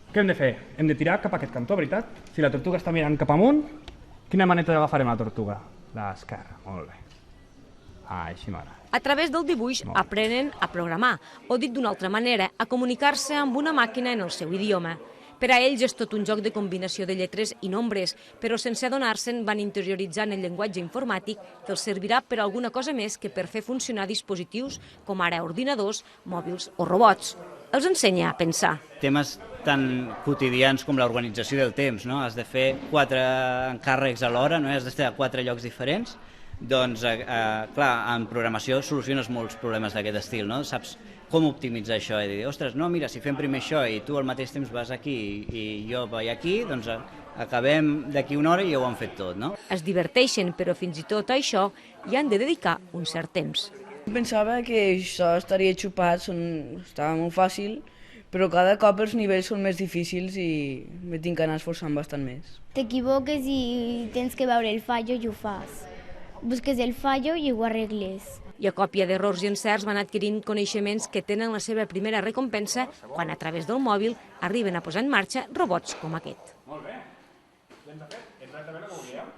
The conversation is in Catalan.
Què hem de fer? Hem de tirar cap a aquest cantó, veritat? Si la tortuga està mirant cap amunt, quina maneta agafarem la tortuga? L'esquerra, molt bé. Així m'agrada. A través del dibuix aprenen a programar, o dit d'una altra manera, a comunicar-se amb una màquina en el seu idioma. Per a ells és tot un joc de combinació de lletres i nombres, però sense adonar-se'n van interioritzant el llenguatge informàtic que els servirà per a alguna cosa més que per fer funcionar dispositius com ara ordinadors, mòbils o robots. Els ensenya a pensar. Temes tan quotidians com l'organització del temps, no? Has de fer 4 encàrrecs alhora, no? Has d'estar a 4 llocs diferents. Doncs, clar, en programació soluciones molts problemes d'aquest estil, no? Saps com optimitzar això i dir, ostres, no, mira, si fem primer això i tu al mateix temps vas aquí i jo vaig aquí, doncs acabem d'aquí una hora i ja ho han fet tot, no? Es diverteixen, però fins i tot a això hi han de dedicar un cert temps. Pensava que això estaria xupat, estava molt fàcil, però cada cop els nivells són més difícils i me tinc que anar esforçant bastant més. T'equivoques i tens que veure el fallo i ho fas. Busques el fallo i ho arregles. I a còpia d'errors i encerts van adquirint coneixements que tenen la seva primera recompensa quan a través del mòbil arriben a posar en marxa robots com aquest. Molt bé. Ja ens ha fet exactament el que volíem.